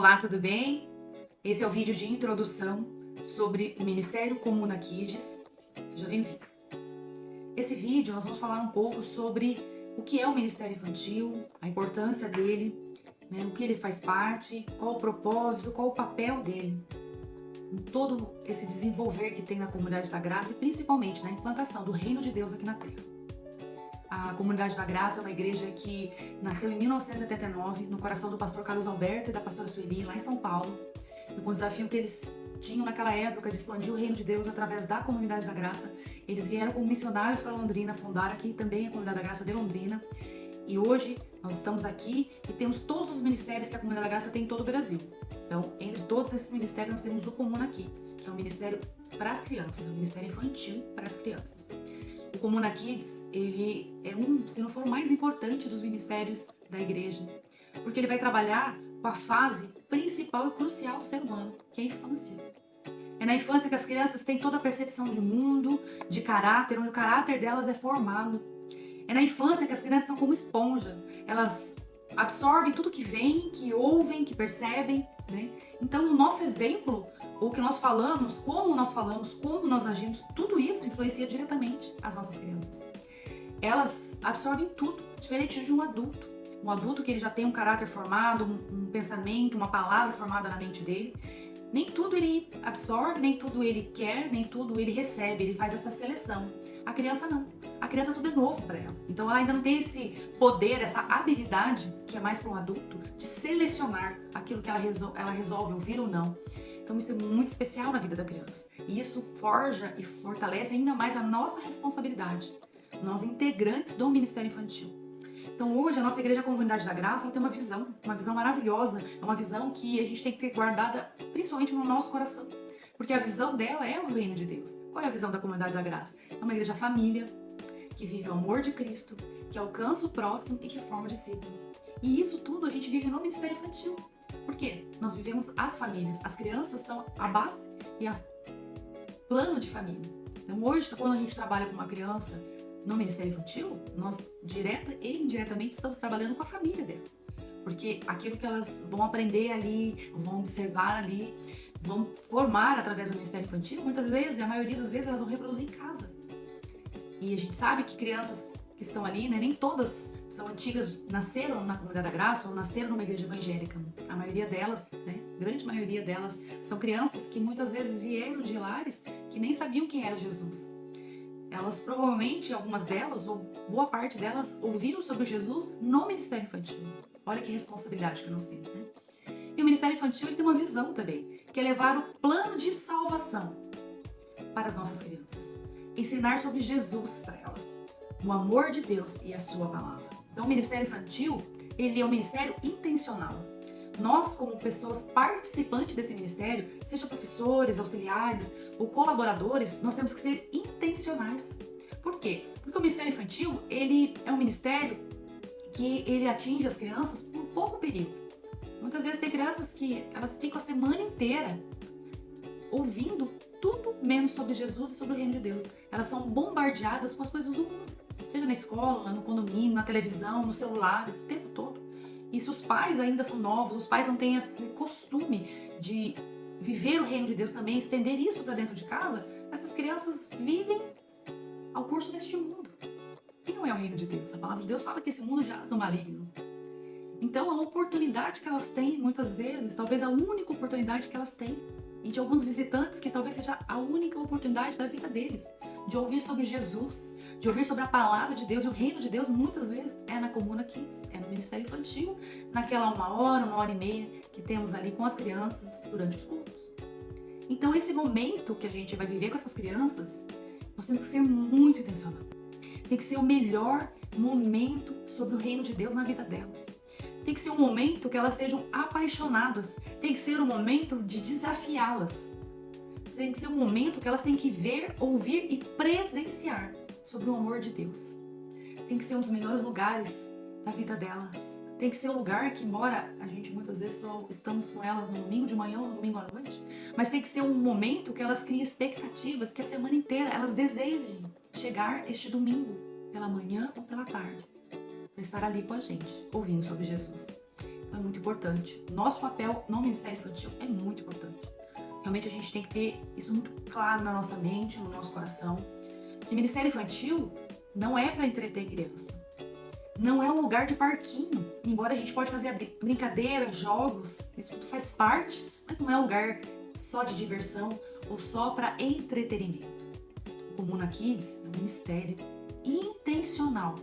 Olá, tudo bem? Esse é o vídeo de introdução sobre o Ministério Comuna Kids. Seja bem-vindo. Esse vídeo nós vamos falar um pouco sobre o que é o Ministério Infantil, a importância dele, o que ele faz parte, qual o propósito, qual o papel dele em todo esse desenvolver que tem na Comunidade da Graça e principalmente na implantação do Reino de Deus aqui na Terra. A Comunidade da Graça é uma igreja que nasceu em 1979, no coração do pastor Carlos Alberto e da pastora Sueli, lá em São Paulo. E com o desafio que eles tinham naquela época de expandir o reino de Deus através da Comunidade da Graça, eles vieram como missionários para Londrina, fundaram aqui também a Comunidade da Graça de Londrina. E hoje nós estamos aqui e temos todos os ministérios que a Comunidade da Graça tem em todo o Brasil. Então, entre todos esses ministérios, nós temos o Comuna Kids, que é um ministério para as crianças, um ministério infantil para as crianças. O Comuna Kids, ele é se não for o mais importante dos ministérios da igreja, porque ele vai trabalhar com a fase principal e crucial do ser humano, que é a infância. É na infância que as crianças têm toda a percepção de mundo, de caráter, onde o caráter delas é formado. É na infância que as crianças são como esponja, elas absorvem tudo que vem, que ouvem, que percebem, né? Então, o nosso exemplo, o que nós falamos, como nós agimos, tudo isso influencia diretamente as nossas crianças. Elas absorvem tudo, diferente de um adulto. Um adulto que ele já tem um caráter formado, um pensamento, uma palavra formada na mente dele. Nem tudo ele absorve, nem tudo ele quer, nem tudo ele recebe, ele faz essa seleção. A criança não. A criança tudo é novo para ela. Então ela ainda não tem esse poder, essa habilidade, que é mais para um adulto, de selecionar aquilo que ela resolve ouvir ou não. Então isso é muito especial na vida da criança. E isso forja e fortalece ainda mais a nossa responsabilidade, nós integrantes do Ministério Infantil. Então hoje a nossa Igreja Comunidade da Graça ela tem uma visão maravilhosa, é uma visão que a gente tem que ter guardada principalmente no nosso coração, porque a visão dela é o reino de Deus. Qual é a visão da Comunidade da Graça? É uma igreja família, que vive o amor de Cristo, que alcança o próximo e que forma discípulos. E isso tudo a gente vive no Ministério Infantil. Por quê? Nós vivemos as famílias, as crianças são a base e a plano de família. Então hoje, quando a gente trabalha com uma criança no Ministério Infantil, nós direta e indiretamente estamos trabalhando com a família dela. Porque aquilo que elas vão aprender ali, vão observar ali, vão formar através do Ministério Infantil, muitas vezes, a maioria das vezes, elas vão reproduzir em casa. E a gente sabe que crianças que estão ali, nem todas são antigas, nasceram na Comunidade da Graça ou nasceram numa igreja evangélica. A maioria delas, grande maioria delas, são crianças que muitas vezes vieram de lares que nem sabiam quem era Jesus. Elas provavelmente, algumas delas, ou boa parte delas, ouviram sobre Jesus no Ministério Infantil. Olha que responsabilidade que nós temos, né? E o Ministério Infantil ele tem uma visão também, que é levar o plano de salvação para as nossas crianças. Ensinar sobre Jesus para elas, o amor de Deus e a sua palavra. Então o Ministério Infantil, ele é um ministério intencional. Nós, como pessoas participantes desse ministério, seja professores, auxiliares ou colaboradores, nós temos que ser intencionais. Por quê? Porque o Ministério Infantil, ele é um ministério que ele atinge as crianças por pouco período. Muitas vezes tem crianças que elas ficam a semana inteira ouvindo tudo menos sobre Jesus e sobre o reino de Deus. Elas são bombardeadas com as coisas do mundo, seja na escola, no condomínio, na televisão, nos celulares, o tempo todo. E se os pais ainda são novos, os pais não têm esse costume de viver o reino de Deus também, estender isso para dentro de casa, essas crianças vivem ao curso deste mundo. Que não é o reino de Deus. A palavra de Deus fala que esse mundo jaz no maligno. Então a oportunidade que elas têm, muitas vezes, talvez a única oportunidade que elas têm, e de alguns visitantes que talvez seja a única oportunidade da vida deles, de ouvir sobre Jesus, de ouvir sobre a palavra de Deus e o reino de Deus, muitas vezes é na Comuna Kids, é no Ministério Infantil, naquela uma hora e meia que temos ali com as crianças durante os cultos. Então esse momento que a gente vai viver com essas crianças, nós temos que ser muito intencional. Tem que ser o melhor momento sobre o reino de Deus na vida delas. Tem que ser um momento que elas sejam apaixonadas. Tem que ser um momento de desafiá-las. Tem que ser um momento que elas têm que ver, ouvir e presenciar sobre o amor de Deus. Tem que ser um dos melhores lugares da vida delas. Tem que ser um lugar que, embora a gente muitas vezes só estamos com elas no domingo de manhã ou no domingo à noite, mas tem que ser um momento que elas criem expectativas, que a semana inteira elas desejem chegar este domingo, pela manhã ou pela tarde, para estar ali com a gente, ouvindo sobre Jesus. é muito importante. Nosso papel no Ministério Infantil é muito importante. Realmente a gente tem que ter isso muito claro na nossa mente, no nosso coração, que Ministério Infantil não é para entreter criança. Não é um lugar de parquinho. Embora a gente pode fazer brincadeiras, jogos, isso tudo faz parte, mas não é um lugar só de diversão ou só para entretenimento. O Comuna Kids é um ministério intencional.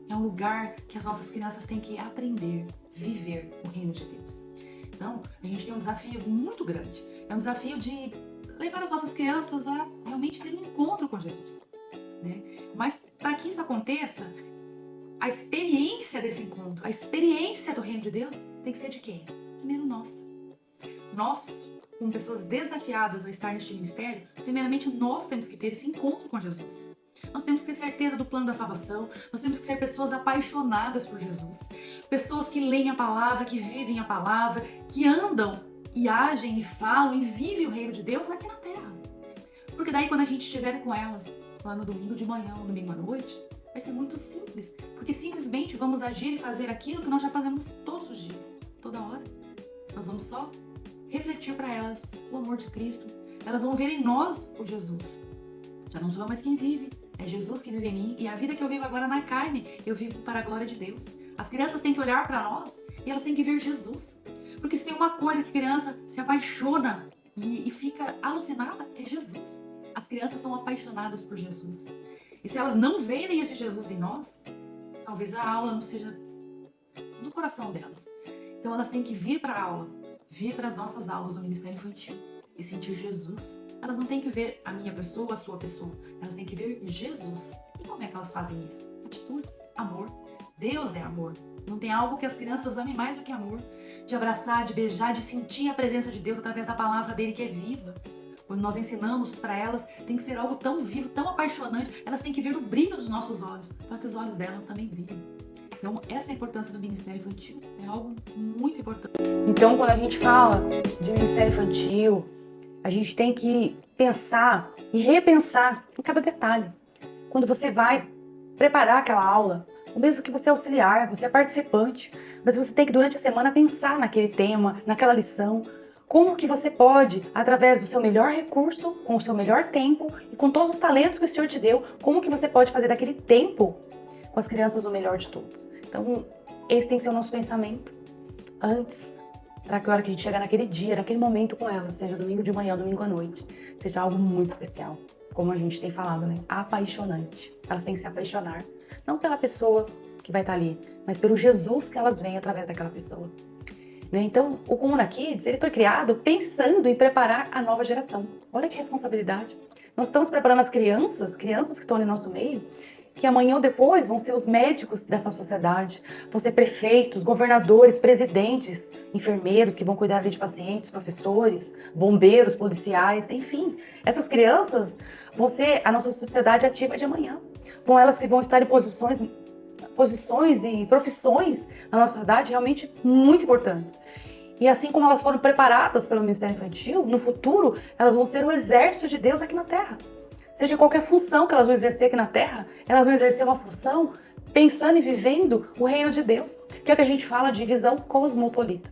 É um lugar que as nossas crianças têm que aprender, viver o reino de Deus. Então, a gente tem um desafio muito grande. É um desafio de levar as nossas crianças a realmente ter um encontro com Jesus, né? Mas para que isso aconteça, a experiência desse encontro, a experiência do reino de Deus tem que ser de quem? Primeiro nossa. Nós, como pessoas desafiadas a estar neste ministério, primeiramente nós temos que ter esse encontro com Jesus. Nós temos que ter certeza do plano da salvação, nós temos que ser pessoas apaixonadas por Jesus, pessoas que leem a palavra, que vivem a palavra, que andam e agem e falam e vivem o reino de Deus aqui na terra. Porque daí quando a gente estiver com elas, lá no domingo de manhã ou domingo à noite, vai ser muito simples, porque simplesmente vamos agir e fazer aquilo que nós já fazemos todos os dias, toda hora. Nós vamos só refletir para elas o amor de Cristo, elas vão ver em nós o Jesus. Já não sou eu mais quem vive, é Jesus que vive em mim, e a vida que eu vivo agora na carne, eu vivo para a glória de Deus. As crianças têm que olhar para nós e elas têm que ver Jesus. Porque se tem uma coisa que a criança se apaixona e fica alucinada, é Jesus. As crianças são apaixonadas por Jesus. E se elas não verem esse Jesus em nós, talvez a aula não seja no coração delas. Então elas têm que vir para a aula, vir para as nossas aulas do Ministério Infantil e sentir Jesus. Elas não têm que ver a minha pessoa, a sua pessoa. Elas têm que ver Jesus. E como é que elas fazem isso? Atitudes, amor. Deus é amor. Não tem algo que as crianças amem mais do que amor. De abraçar, de beijar, de sentir a presença de Deus através da palavra dele que é viva. Quando nós ensinamos para elas, tem que ser algo tão vivo, tão apaixonante. Elas têm que ver o brilho dos nossos olhos, para que os olhos delas também brilhem. Então, essa é a importância do Ministério Infantil. É algo muito importante. Então, quando a gente fala de Ministério Infantil, a gente tem que pensar e repensar em cada detalhe. Quando você vai preparar aquela aula, ou mesmo que você é auxiliar, você é participante, mas você tem que durante a semana pensar naquele tema, naquela lição, como que você pode, através do seu melhor recurso, com o seu melhor tempo e com todos os talentos que o Senhor te deu, como que você pode fazer daquele tempo com as crianças o melhor de todos. Então, esse tem que ser o nosso pensamento antes, para que a hora que a gente chegar naquele dia, naquele momento com elas, seja domingo de manhã, domingo à noite, seja algo muito especial, como a gente tem falado, né? Apaixonante. Elas têm que se apaixonar, não pela pessoa que vai estar ali, mas pelo Jesus que elas veem através daquela pessoa. Então, o Comuna Kids, ele foi criado pensando em preparar a nova geração. Olha que responsabilidade. Nós estamos preparando as crianças que estão ali no nosso meio, que amanhã ou depois vão ser os médicos dessa sociedade, vão ser prefeitos, governadores, presidentes, enfermeiros que vão cuidar de pacientes, professores, bombeiros, policiais, enfim. Essas crianças vão ser a nossa sociedade ativa de amanhã. São elas que vão estar em posições e profissões na nossa sociedade realmente muito importantes. E assim como elas foram preparadas pelo Ministério Infantil, no futuro elas vão ser o exército de Deus aqui na Terra. Seja qualquer função que elas vão exercer aqui na Terra, elas vão exercer uma função pensando e vivendo o reino de Deus, que é o que a gente fala de visão cosmopolita.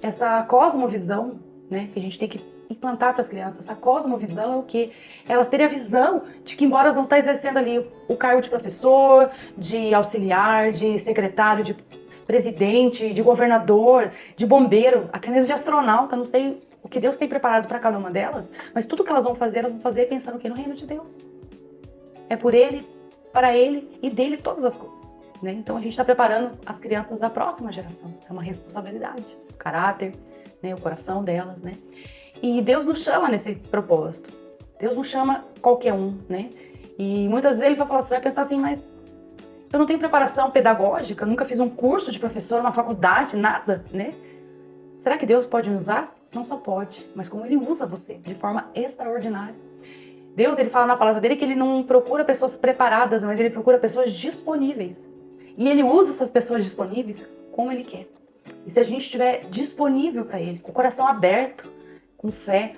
Essa cosmovisão, né, que a gente tem que implantar para as crianças, essa cosmovisão é o quê? Elas terem a visão de que, embora elas vão estar exercendo ali o cargo de professor, de auxiliar, de secretário, de presidente, de governador, de bombeiro, até mesmo de astronauta, não sei o que Deus tem preparado para cada uma delas, mas tudo que elas vão fazer pensando que no reino de Deus. É por Ele, para Ele e dele todas as coisas. Né? Então a gente está preparando as crianças da próxima geração. É uma responsabilidade, o caráter, né, o coração delas, né? E Deus nos chama nesse propósito. Deus nos chama qualquer um, né? E muitas vezes ele vai falar, você vai pensar assim, mas eu não tenho preparação pedagógica, nunca fiz um curso de professor, uma faculdade, nada, né? Será que Deus pode me usar? Não só pode, mas como Ele usa você de forma extraordinária. Deus, Ele fala na palavra dele que Ele não procura pessoas preparadas, mas Ele procura pessoas disponíveis. E Ele usa essas pessoas disponíveis como Ele quer. E se a gente estiver disponível para Ele, com o coração aberto, com fé,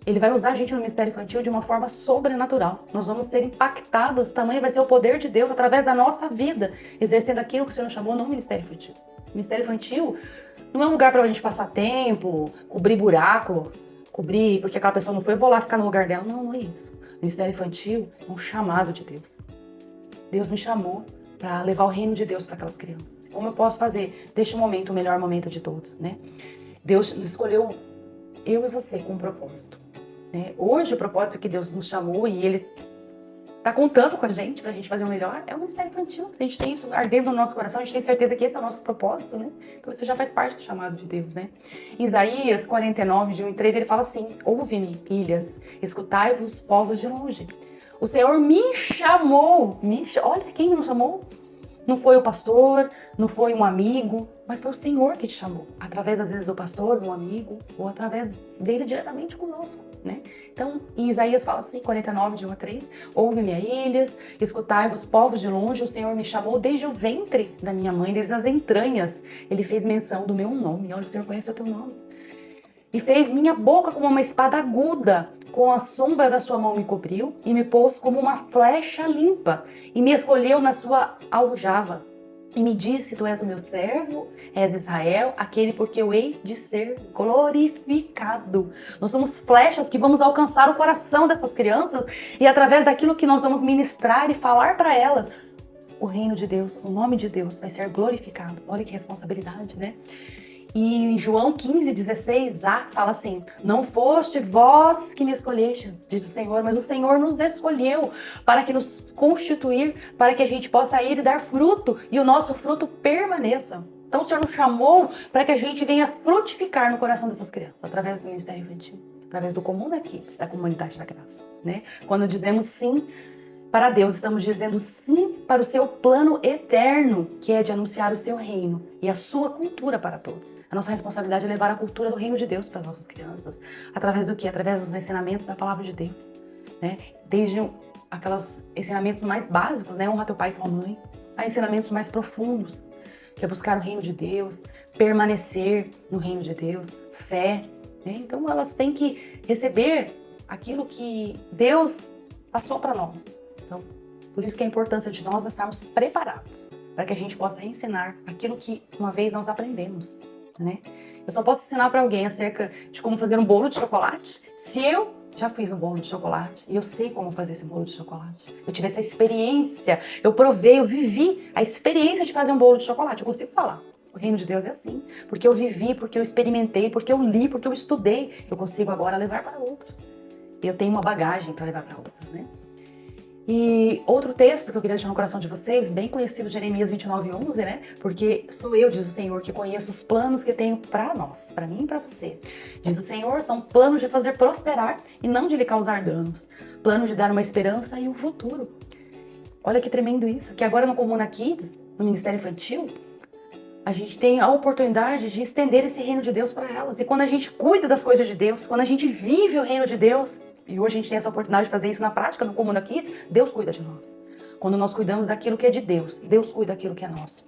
Ele vai usar a gente no ministério infantil de uma forma sobrenatural. Nós vamos ser impactadas, tamanho vai ser o poder de Deus através da nossa vida, exercendo aquilo que o Senhor chamou no ministério infantil. O ministério infantil não é um lugar para a gente passar tempo, cobrir buraco, porque aquela pessoa não foi, eu vou lá ficar no lugar dela. Não, não é isso. O ministério infantil é um chamado de Deus. Deus me chamou para levar o reino de Deus para aquelas crianças. Como eu posso fazer deste momento o melhor momento de todos, né? Deus escolheu eu e você com um propósito, né? Hoje o propósito que Deus nos chamou e Ele está contando com a gente para a gente fazer o melhor é o ministério infantil. Se a gente tem isso ardendo no nosso coração, a gente tem certeza que esse é o nosso propósito, né? Então isso já faz parte do chamado de Deus, né? Em Isaías 49, de 1 e 3, ele fala assim: ouve-me, ilhas, escutai-vos, povos de longe. O Senhor me chamou, olha quem nos chamou. Não foi o pastor, não foi um amigo, mas foi o Senhor que te chamou. Através, às vezes, do pastor, um amigo, ou através dele diretamente conosco, né? Então, em Isaías fala assim, 49, de 1 a 3, ouve-me, ilhas, escutai-vos, povos de longe, o Senhor me chamou desde o ventre da minha mãe, desde as entranhas. Ele fez menção do meu nome. Olha, o Senhor conhece o teu nome. E fez minha boca como uma espada aguda, com a sombra da sua mão me cobriu e me pôs como uma flecha limpa e me escolheu na sua aljava. E me disse, tu és o meu servo, és Israel, aquele porque eu hei de ser glorificado. Nós somos flechas que vamos alcançar o coração dessas crianças e através daquilo que nós vamos ministrar e falar para elas, o reino de Deus, o nome de Deus vai ser glorificado. Olha que responsabilidade, né? E em João 15:16, fala assim: não foste vós que me escolhestes, diz o Senhor, mas o Senhor nos escolheu para que nos constituir, para que a gente possa ir e dar fruto e o nosso fruto permaneça. Então o Senhor nos chamou para que a gente venha frutificar no coração dessas crianças, através do ministério infantil, através do Comuna Kids, da Comunidade da Graça, né? Quando dizemos sim para Deus, estamos dizendo sim para o seu plano eterno, que é de anunciar o seu reino e a sua cultura para todos. A nossa responsabilidade é levar a cultura do reino de Deus para as nossas crianças. Através do quê? Através dos ensinamentos da palavra de Deus, né? Desde aqueles ensinamentos mais básicos, né? Honra teu pai e tua mãe, a ensinamentos mais profundos, que é buscar o reino de Deus, permanecer no reino de Deus, fé, né? Então elas têm que receber aquilo que Deus passou para nós. Então, por isso que a importância de nós estarmos preparados para que a gente possa ensinar aquilo que uma vez nós aprendemos, né? Eu só posso ensinar para alguém acerca de como fazer um bolo de chocolate se eu já fiz um bolo de chocolate e eu sei como fazer esse bolo de chocolate. Eu tive essa experiência, eu provei, eu vivi a experiência de fazer um bolo de chocolate. Eu consigo falar. O reino de Deus é assim, porque eu vivi, porque eu experimentei, porque eu li, porque eu estudei. Eu consigo agora levar para outros. Eu tenho uma bagagem para levar para outros, né? E outro texto que eu queria deixar no coração de vocês, bem conhecido, Jeremias 29:11, né? Porque sou eu, diz o Senhor, que conheço os planos que tenho para nós, para mim e para você. Diz o Senhor, são planos de fazer prosperar e não de lhe causar danos. Planos de dar uma esperança e um futuro. Olha que tremendo isso, que agora no Comuna Kids, no Ministério Infantil, a gente tem a oportunidade de estender esse reino de Deus para elas. E quando a gente cuida das coisas de Deus, quando a gente vive o reino de Deus, e hoje a gente tem essa oportunidade de fazer isso na prática, no Comuna Kids, Deus cuida de nós. Quando nós cuidamos daquilo que é de Deus, Deus cuida daquilo que é nosso.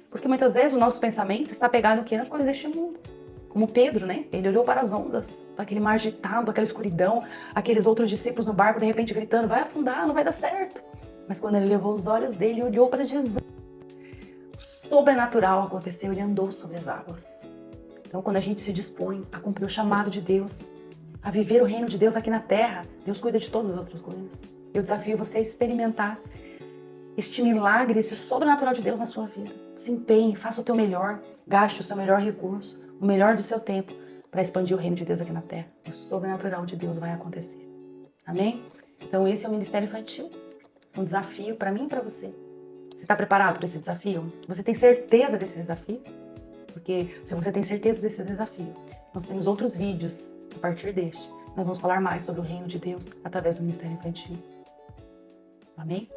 Porque muitas vezes o nosso pensamento está pegado no que? Nas coisas deste mundo. Como Pedro, né? Ele olhou para as ondas, para aquele mar agitado, aquela escuridão, aqueles outros discípulos no barco de repente gritando, vai afundar, não vai dar certo. Mas quando ele levou os olhos dele e olhou para Jesus, o sobrenatural aconteceu, ele andou sobre as águas. Então quando a gente se dispõe a cumprir o chamado de Deus, a viver o reino de Deus aqui na terra, Deus cuida de todas as outras coisas. Eu desafio você a experimentar este milagre, esse sobrenatural de Deus na sua vida. Se empenhe, faça o teu melhor, gaste o seu melhor recurso, o melhor do seu tempo para expandir o reino de Deus aqui na terra. O sobrenatural de Deus vai acontecer. Amém? Então esse é o Ministério Infantil, um desafio para mim e para você. Você está preparado para esse desafio? Você tem certeza desse desafio? Porque se você tem certeza desse desafio, nós temos outros vídeos a partir deste. Nós vamos falar mais sobre o reino de Deus através do Ministério Infantil. Amém?